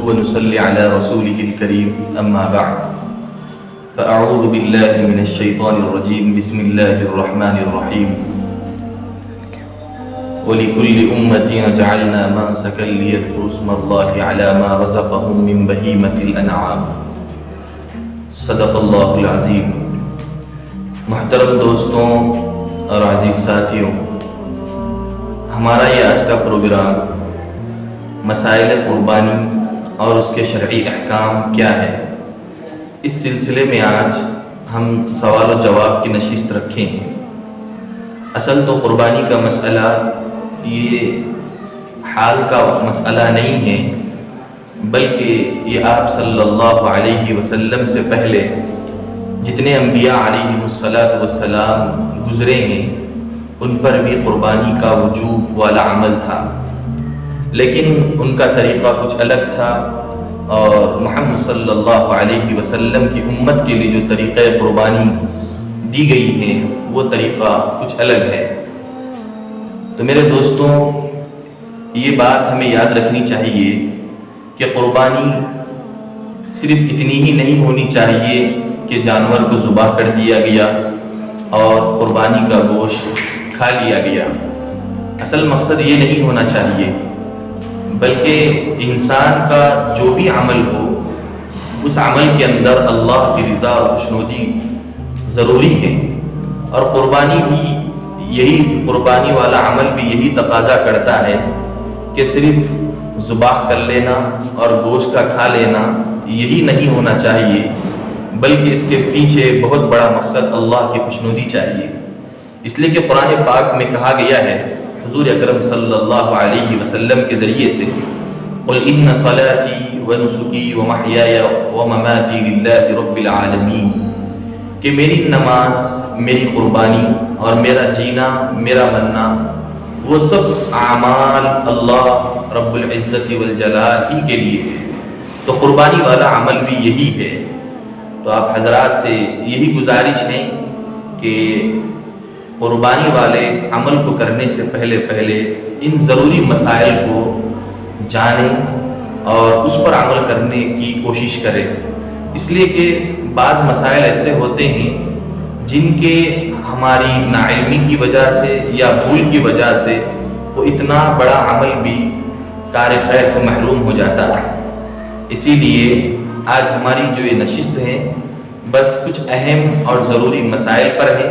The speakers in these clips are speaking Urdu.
ونصلي على رسوله الكريم أما بعد فأعوذ بالله من الشيطان الرجيم بسم الله الرحمن الرحيم وَلِكُلِّ أُمَّةٍ جَعَلْنَا مَنسَكًا لِيَذْكُرُوا اسْمَ اللَّهِ عَلَى مَا رَزَقَهُم مِّن بَهِيمَةِ الْأَنْعَامِ صدق اللہ العظیم۔ محترم دوستوں اور عزیز ساتھیوں، ہمارا یہ آج کا پروگرام مسائل قربانی اور اس کے شرعی احکام کیا ہے، اس سلسلے میں آج ہم سوال و جواب کی نشست رکھے ہیں۔ اصل تو قربانی کا مسئلہ یہ حال کا مسئلہ نہیں ہے، بلکہ یہ آپ صلی اللہ علیہ وسلم سے پہلے جتنے انبیاء علیہم السلام گزرے ہیں ان پر بھی قربانی کا وجوب والا عمل تھا، لیکن ان کا طریقہ کچھ الگ تھا، اور محمد صلی اللہ علیہ وسلم کی امت کے لیے جو طریقہ قربانی دی گئی ہے وہ طریقہ کچھ الگ ہے۔ تو میرے دوستوں، یہ بات ہمیں یاد رکھنی چاہیے کہ قربانی صرف اتنی ہی نہیں ہونی چاہیے کہ جانور کو ذبح کر دیا گیا اور قربانی کا گوشت کھا لیا گیا۔ اصل مقصد یہ نہیں ہونا چاہیے، بلکہ انسان کا جو بھی عمل ہو اس عمل کے اندر اللہ کی رضا اور خوشنودی ضروری ہے، اور قربانی والا عمل بھی یہی تقاضا کرتا ہے کہ صرف ذبح کر لینا اور گوشت کا کھا لینا یہی نہیں ہونا چاہیے، بلکہ اس کے پیچھے بہت بڑا مقصد اللہ کی خوشنودی چاہیے۔ اس لیے کہ قرآن پاک میں کہا گیا ہے حضور اکرم صلی اللہ علیہ وسلم کے ذریعے سے، قُلْ إِنَّ صَلَاتِي وَنُسُكِي وَمَحْيَايَ وَمَمَاتِي لِلَّهِ رَبِّ الْعَالَمِينَ، کہ میری نماز، میری قربانی اور میرا جینا، میرا مرنا، وہ سب اعمال اللہ رب العزت والجلال ہی کے لیے ہے۔ تو قربانی والا عمل بھی یہی ہے۔ تو آپ حضرات سے یہی گزارش ہے کہ قربانی والے عمل کو کرنے سے پہلے ان ضروری مسائل کو جانیں اور اس پر عمل کرنے کی کوشش کریں، اس لیے کہ بعض مسائل ایسے ہوتے ہیں جن کے ہماری ناعلمی کی وجہ سے یا بھول کی وجہ سے وہ اتنا بڑا عمل بھی کار خیر سے محروم ہو جاتا ہے۔ اسی لیے آج ہماری جو یہ نشست ہے بس کچھ اہم اور ضروری مسائل پر ہے،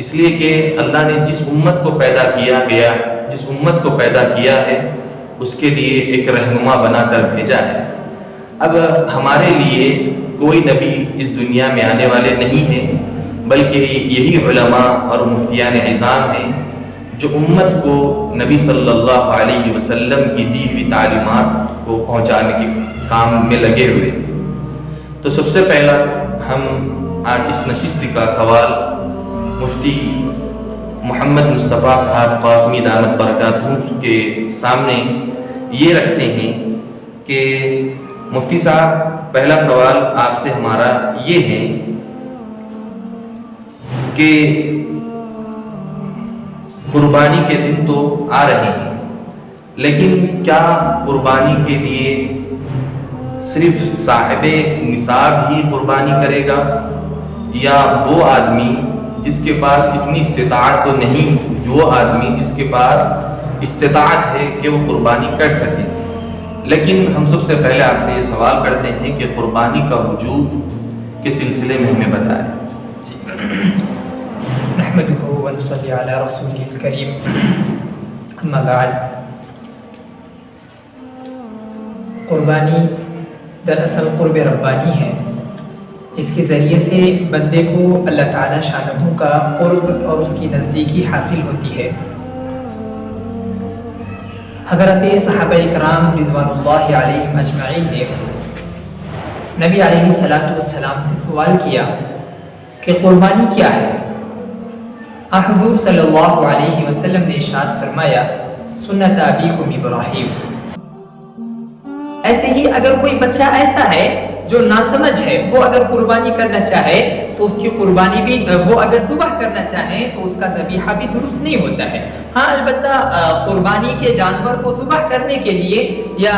اس لیے کہ اللہ نے جس امت کو پیدا کیا ہے اس کے لیے ایک رہنما بنا کر بھیجا ہے۔ اب ہمارے لیے کوئی نبی اس دنیا میں آنے والے نہیں ہیں، بلکہ یہی علماء اور مفتیان اعظام ہیں جو امت کو نبی صلی اللہ علیہ وسلم کی دی ہوئی تعلیمات کو پہنچانے کے کام میں لگے ہوئے۔ تو سب سے پہلا ہم آج اس نشست کا سوال مفتی محمد مصطفیٰ صاحب قاسمی دامت برکاتہم کے سامنے یہ رکھتے ہیں کہ مفتی صاحب، پہلا سوال آپ سے ہمارا یہ ہے کہ قربانی کے دن تو آ رہے ہیں، لیکن کیا قربانی کے لیے صرف صاحب نصاب ہی قربانی کرے گا، یا وہ آدمی جس کے پاس اتنی استطاعت تو نہیں، وہ آدمی جس کے پاس استطاعت ہے کہ وہ قربانی کر سکے؟ لیکن ہم سب سے پہلے آپ سے یہ سوال کرتے ہیں کہ قربانی کا وجوب کے سلسلے میں ہمیں بتائیں۔ نحمده ونصلي على رسوله الكريم اما بعد، قربانی دراصل قرب ربانی ہے۔ اس کے ذریعے سے بندے کو اللہ تعالی شانہ کا قرب اور اس کی نزدیکی حاصل ہوتی ہے۔ حضرت صحابہ اکرام رضوان اللہ علیہم اجمعین نے نبی علیہ السلام سے سوال کیا کہ قربانی کیا ہے؟ حضور صلی اللہ علیہ وسلم نے ارشاد فرمایا، سنت ابیکم ابراہیم۔ ایسے ہی اگر کوئی بچہ ایسا ہے جو ناسمجھ ہے وہ اگر قربانی کرنا چاہے تو اس کی قربانی بھی، وہ اگر ذبح کرنا چاہیں تو اس کا ذبیحہ بھی درست نہیں ہوتا ہے۔ ہاں البتہ قربانی کے جانور کو ذبح کرنے کے لیے یا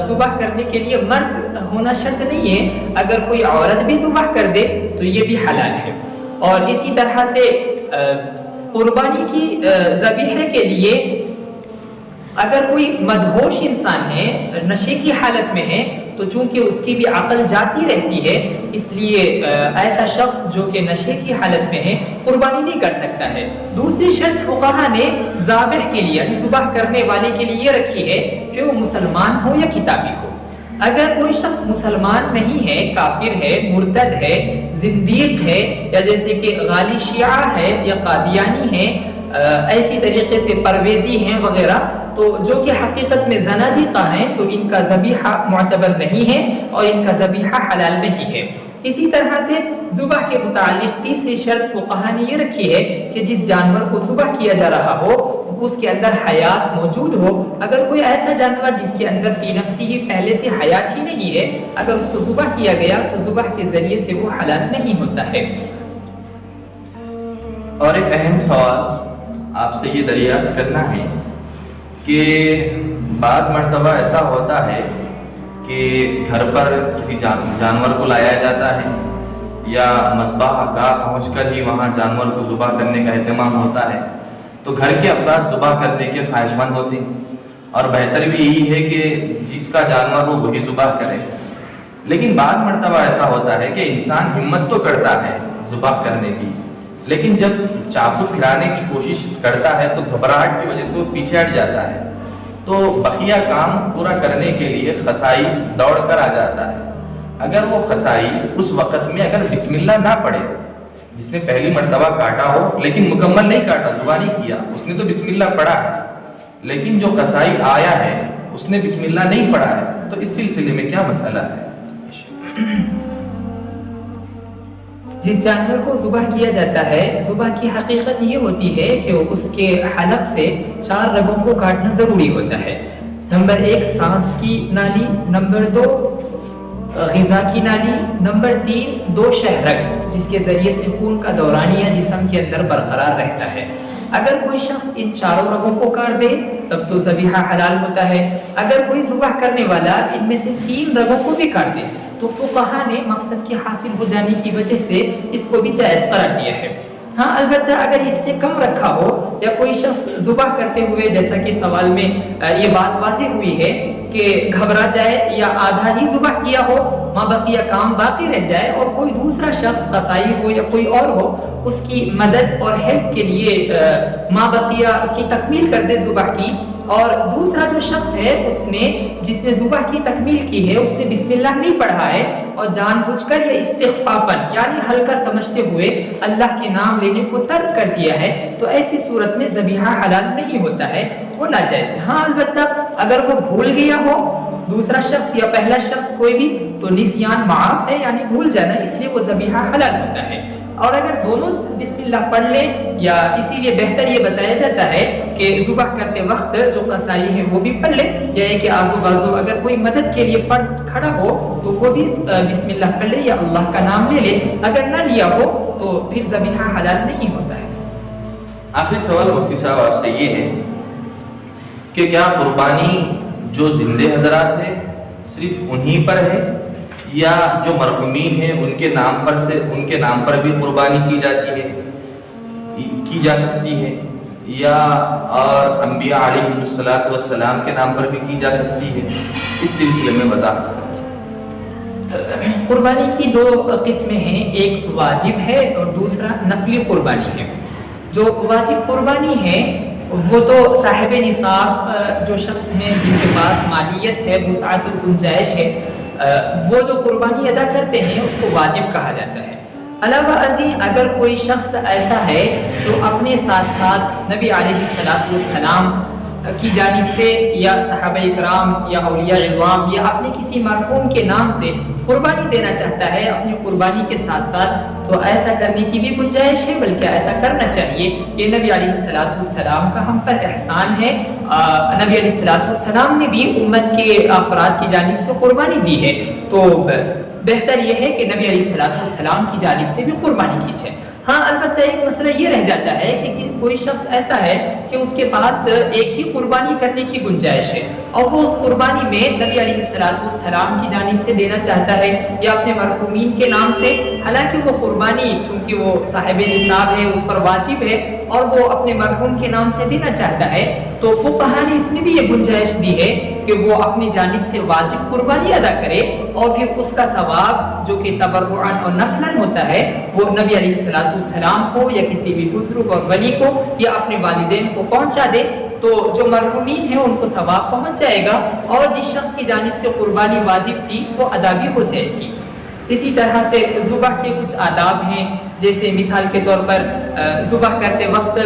ذبح کرنے کے لیے مرد ہونا شرط نہیں ہے، اگر کوئی عورت بھی ذبح کر دے تو یہ بھی حلال ہے۔ اور اسی طرح سے قربانی کی ذبیحے کے لیے اگر کوئی مدہوش انسان ہے، نشے کی حالت میں ہے، تو چونکہ اس کی بھی عقل جاتی رہتی ہے، اس لیے ایسا شخص جو کہ نشے کی حالت میں ہے قربانی نہیں کر سکتا ہے۔ دوسری شرط فقہا نے ذابح کے لیے یعنی ذبح کرنے والے کے لیے یہ رکھی ہے کہ وہ مسلمان ہو یا کتابی ہو۔ اگر کوئی شخص مسلمان نہیں ہے، کافر ہے، مرتد ہے، زندیق ہے، یا جیسے کہ غالی شیعہ ہے یا قادیانی ہے، ایسی طریقے سے پرویزی ہیں وغیرہ، تو جو کہ حقیقت میں زنادقہ ہیں، تو ان کا ذبیحہ معتبر نہیں ہے اور ان کا ذبیحہ حلال نہیں ہے۔ اسی طرح سے ذبح کے متعلق تیسری شرط فقہا نے یہ رکھی ہے کہ جس جانور کو ذبح کیا جا رہا ہو اس کے اندر حیات موجود ہو۔ اگر کوئی ایسا جانور جس کے اندر فی نفسی ہی پہلے سے حیات ہی نہیں ہے، اگر اس کو ذبح کیا گیا تو ذبح کے ذریعے سے وہ حلال نہیں ہوتا ہے۔ اور ایک اہم سوال آپ سے یہ دریافت کرنا ہے کہ بعض مرتبہ ایسا ہوتا ہے کہ گھر پر کسی جانور کو لایا جاتا ہے یا مذبح گاہ پہنچ کر ہی وہاں جانور کو ذبح کرنے کا اہتمام ہوتا ہے، تو گھر کے افراد ذبح کرنے کے خواہش مند ہوتے ہیں اور بہتر بھی یہی ہے کہ جس کا جانور ہو وہی ذبح کرے۔ لیکن بعض مرتبہ ایسا ہوتا ہے کہ انسان ہمت تو کرتا ہے ذبح کرنے کی، لیکن جب چاقو پھرانے کی کوشش کرتا ہے تو گھبراہٹ کی وجہ سے وہ پیچھے ہٹ جاتا ہے، تو بقیہ کام پورا کرنے کے لیے خسائی دوڑ کر آ جاتا ہے۔ اگر وہ خسائی اس وقت میں اگر بسم اللہ نہ پڑھے، جس نے پہلی مرتبہ کاٹا ہو لیکن مکمل نہیں کاٹا، ذبح نہیں کیا، اس نے تو بسم اللہ پڑھا ہے، لیکن جو قصائی آیا ہے اس نے بسم اللہ نہیں پڑھا ہے، تو اس سلسلے میں کیا مسئلہ ہے؟ جس جانور کو ذبح کیا جاتا ہے، ذبح کی حقیقت یہ ہوتی ہے کہ اس کے حلق سے 4 رگوں کو کاٹنا ضروری ہوتا ہے۔ نمبر 1 سانس کی نالی، نمبر 2 غذا کی نالی، نمبر 3 2 شہرگ جس کے ذریعے سے خون کا دورانیہ جسم کے اندر برقرار رہتا ہے۔ اگر کوئی شخص ان 4 رگوں کو کاٹ دے تب تو ذبیحہ حلال ہوتا ہے۔ اگر کوئی ذبح کرنے والا ان میں سے 3 رگوں کو بھی کاٹ دے تو فقہا نے مقصد کے حاصل ہو جانے کی وجہ سے اس کو بھی جائز قرار دیا ہے۔ ہاں البتہ اگر اس سے کم رکھا ہو یا کوئی شخص ذبح کرتے ہوئے، جیسا کہ سوال میں یہ بات واضح ہوئی ہے کہ گھبرا جائے یا آدھا ہی ذبح کیا ہو، ماں بقیہ کام باقی رہ جائے اور کوئی دوسرا شخص قصائی ہو یا کوئی اور ہو اس کی مدد اور ہیلپ کے لیے ماں بقیہ اس کی تکمیل کر دے ذبح کی، اور دوسرا جو شخص ہے اس نے جس نے ذبح کی تکمیل کی ہے اس نے بسم اللہ نہیں پڑھا ہے اور جان بوجھ کر یا استخفافاً یعنی ہلکا سمجھتے ہوئے اللہ کے نام لینے کو ترک کر دیا ہے، تو ایسی صورت میں ذبیحہ حلال نہیں ہوتا ہے، وہ ناجائز ہے۔ ہاں البتہ اگر وہ بھول گیا ہو دوسرا شخص یا پہلا شخص کوئی بھی، تو نسیان معاف ہے یعنی بھول جانا، اس لیے وہ ذبیحہ حلال ہوتا ہے۔ اور اگر دونوں بسم اللہ پڑھ لیں، یا اسی لیے بہتر یہ بتایا جاتا ہے کہ ذبح کرتے وقت جو قصائی ہے وہ بھی پڑھ لے، یا کہ آزو بازو اگر کوئی مدد کے لیے فرد کھڑا ہو تو وہ بھی بسم اللہ پڑھ لے یا اللہ کا نام لے لے، اگر نہ لیا ہو تو پھر ذبیحہ حلال نہیں ہوتا ہے۔ آخری سوال مفتی صاحب آپ سے یہ ہے کہ کیا قربانی جو زندہ حضرات ہیں صرف انہی پر ہے، یا جو مرحومین ہیں ان کے نام پر بھی قربانی کی جا سکتی ہے، یا اور انبیاء علیہ السلام کے نام پر بھی کی جا سکتی ہے؟ اس سلسلے میں وضاحت۔ قربانی کی 2 قسمیں ہیں، ایک واجب ہے اور دوسرا نفلی قربانی ہے۔ جو واجب قربانی ہے وہ تو صاحب نصاب جو شخص ہیں جن کے پاس مالیت ہے، وسعت و گنجائش ہے، وہ جو قربانی ادا کرتے ہیں اس کو واجب کہا جاتا ہے۔ علاوہ ازیں اگر کوئی شخص ایسا ہے جو اپنے ساتھ ساتھ نبی علیہ السلام کی جانب سے یا صحابہ اکرام یا اولیاء اعظام یا اپنے کسی مرحوم کے نام سے قربانی دینا چاہتا ہے اپنی قربانی کے ساتھ ساتھ، تو ایسا کرنے کی بھی گنجائش ہے، بلکہ ایسا کرنا چاہیے۔ یہ نبی علیہ السلام کا ہم پر احسان ہے۔ نبی علیہ السلام نے بھی امت کے افراد کی جانب سے قربانی دی ہے، تو بہتر یہ ہے کہ نبی علیہ السلام کی جانب سے بھی قربانی کی جائے۔ ہاں البتہ ایک مسئلہ یہ رہ جاتا ہے کہ کوئی شخص ایسا ہے کہ اس کے پاس ایک ہی قربانی کرنے کی گنجائش ہے اور وہ اس قربانی میں نبی علیہ السلام کی جانب سے دینا چاہتا ہے یا اپنے مرحومین کے نام سے، حالانکہ وہ قربانی چونکہ وہ صاحب نصاب ہے، اس پر واجب ہے اور وہ اپنے مرحوم کے نام سے دینا چاہتا ہے، تو فقہا نے اس میں بھی یہ گنجائش دی ہے کہ وہ اپنی جانب سے واجب قربانی ادا کرے اور پھر اس کا ثواب جو کہ تبرعاً اور نفلاً ہوتا ہے وہ نبی علیہ السلام کو یا کسی بھی بزرگ اور ولی کو یا اپنے والدین کو پہنچا دے، تو جو مرحومین ہیں ان کو ثواب پہنچ جائے گا اور جس شخص کی جانب سے قربانی واجب تھی وہ ادا بھی ہو جائے گی۔ اسی طرح سے ذبح کے کچھ آداب ہیں، جیسے مثال کے طور پر ذبح کرتے وقت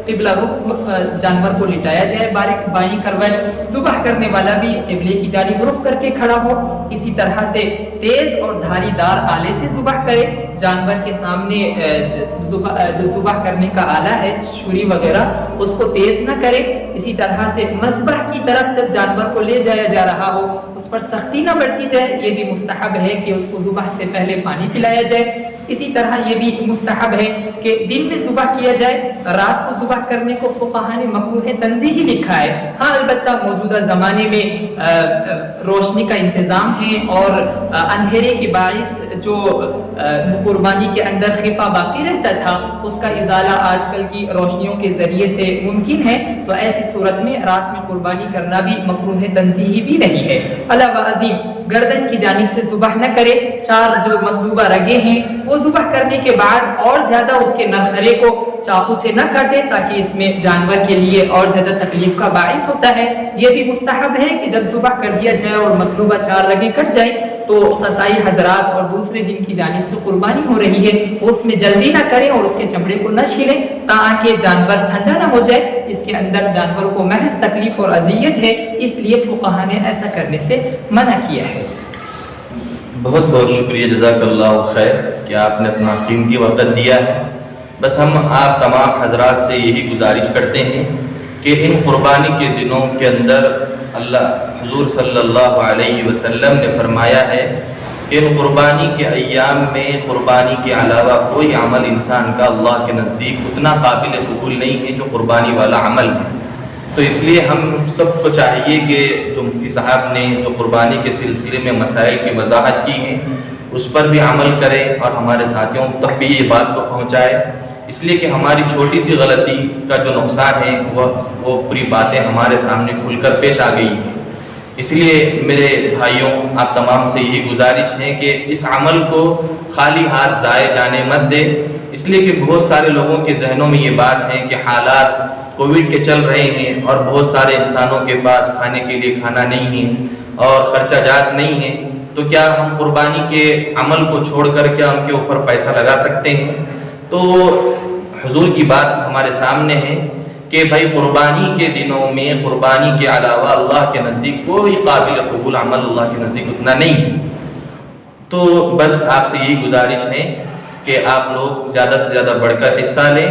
قبلہ رخ جانور کو لٹایا جائے، بائیں کروٹ، ذبح کرنے والا بھی قبلے کی جانب رخ کر کے کھڑا ہو۔ اسی طرح سے تیز اور دھاری دار آلے سے ذبح کرے، جانور کے سامنے جو ذبح کرنے کا آلہ ہے چھری وغیرہ اس کو تیز نہ کرے۔ اسی طرح سے مذبح کی طرف جب جانور کو لے جایا جا رہا ہو اس پر سختی نہ برتی جائے، یہ بھی مستحب ہے کہ اس کو ذبح سے پہلے پانی پلایا جائے۔ اسی طرح یہ بھی مستحب ہے کہ دن میں ذبح کیا جائے، رات کو ذبح کرنے کو فقہا نے مکروہ تنزیہی لکھا ہے۔ ہاں البتہ موجودہ زمانے میں روشنی کا انتظام ہے اور اندھیرے کے باعث جو قربانی کے اندر خفا باقی رہتا تھا اس کا ازالہ آج کل کی روشنیوں کے ذریعے سے ممکن ہے، تو ایسی صورت میں رات میں قربانی کرنا بھی مکروہ تنزیہی بھی نہیں ہے۔ علاوہ ازیں گردن کی جانب سے ذبح نہ کرے، 4 جو مطلوبہ رگیں ہیں وہ ذبح کرنے کے بعد اور زیادہ اس کے نرخرے کو چاقو سے نہ کر دے، تاکہ اس میں جانور کے لیے اور زیادہ تکلیف کا باعث ہوتا ہے۔ یہ بھی مستحب ہے کہ جب ذبح کر دیا جائے اور مطلوبہ 4 رگیں کٹ جائیں تو قصائی حضرات اور دوسرے جن کی جانب سے قربانی ہو رہی ہے وہ اس میں جلدی نہ کریں اور اس کے چمڑے کو نہ چھیلیں تاکہ جانور ٹھنڈا نہ ہو جائے، اس کے اندر جانور کو محض تکلیف اور اذیت ہے، اس لیے فقہا نے ایسا کرنے سے منع کیا ہے۔ بہت بہت شکریہ، جزاک اللہ خیر کہ آپ نے اپنا قیمتی وقت دیا ہے۔ بس ہم آپ تمام حضرات سے یہی گزارش کرتے ہیں کہ ان قربانی کے دنوں کے اندر اللہ حضور صلی اللہ علیہ وسلم نے فرمایا ہے کہ ان قربانی کے ایام میں قربانی کے علاوہ کوئی عمل انسان کا اللہ کے نزدیک اتنا قابل قبول نہیں ہے جو قربانی والا عمل ہے۔ تو اس لیے ہم سب کو چاہیے کہ جو مفتی صاحب نے جو قربانی کے سلسلے میں مسائل کی وضاحت کی ہے اس پر بھی عمل کریں اور ہمارے ساتھیوں تک بھی یہ بات کو پہنچائے، اس لیے کہ ہماری چھوٹی سی غلطی کا جو نقصان ہے وہ پوری باتیں ہمارے سامنے کھل کر پیش آ گئی ہیں۔ اس لیے میرے بھائیوں آپ تمام سے یہی گزارش ہے کہ اس عمل کو خالی ہاتھ ضائع جانے مت دے، اس لیے کہ بہت سارے لوگوں کے ذہنوں میں یہ بات ہے کہ حالات کووڈ کے چل رہے ہیں اور بہت سارے انسانوں کے پاس کھانے کے لیے کھانا نہیں ہے اور خرچہ جات نہیں ہے، تو کیا ہم قربانی کے عمل کو چھوڑ کر کیا ان کے اوپر پیسہ لگا سکتے ہیں؟ تو حضور کی بات ہمارے سامنے ہے کہ بھائی قربانی کے دنوں میں قربانی کے علاوہ اللہ کے نزدیک کوئی قابل قبول عمل اللہ کے نزدیک اتنا نہیں ہے۔ تو بس آپ سے یہی گزارش ہے کہ آپ لوگ زیادہ سے زیادہ بڑھ کر حصہ لیں،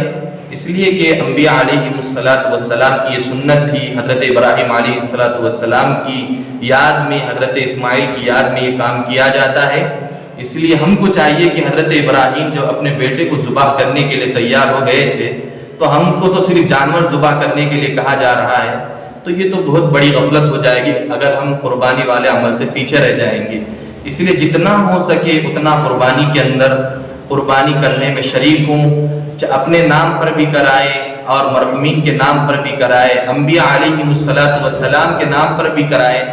اس لیے کہ انبیاء علیہ السلام کی یہ سنت تھی۔ حضرت ابراہیم علیہ السلام کی یاد میں، حضرت اسماعیل کی یاد میں یہ کام کیا جاتا ہے، اس لیے ہم کو چاہیے کہ حضرت ابراہیم جب اپنے بیٹے کو ذبح کرنے کے لیے تیار ہو گئے تھے تو ہم کو تو صرف جانور ذبح کرنے کے لیے کہا جا رہا ہے، تو یہ تو بہت بڑی غفلت ہو جائے گی اگر ہم قربانی والے عمل سے پیچھے رہ جائیں گے۔ اس لیے جتنا ہو سکے اتنا قربانی کے اندر قربانی کرنے میں شریک ہوں، اپنے نام پر بھی کرائے اور مرحومین کے نام پر بھی کرائے، انبیاء علیہ السلام کے نام پر بھی کرائے۔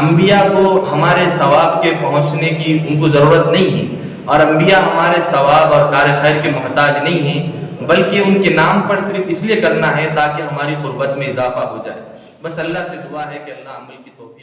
انبیاء کو ہمارے ثواب کے پہنچنے کی ان کو ضرورت نہیں ہے اور انبیاء ہمارے ثواب اور کار خیر کے محتاج نہیں ہیں، بلکہ ان کے نام پر صرف اس لیے کرنا ہے تاکہ ہماری قربت میں اضافہ ہو جائے۔ بس اللہ سے دعا ہے کہ اللہ عمل کی توفیق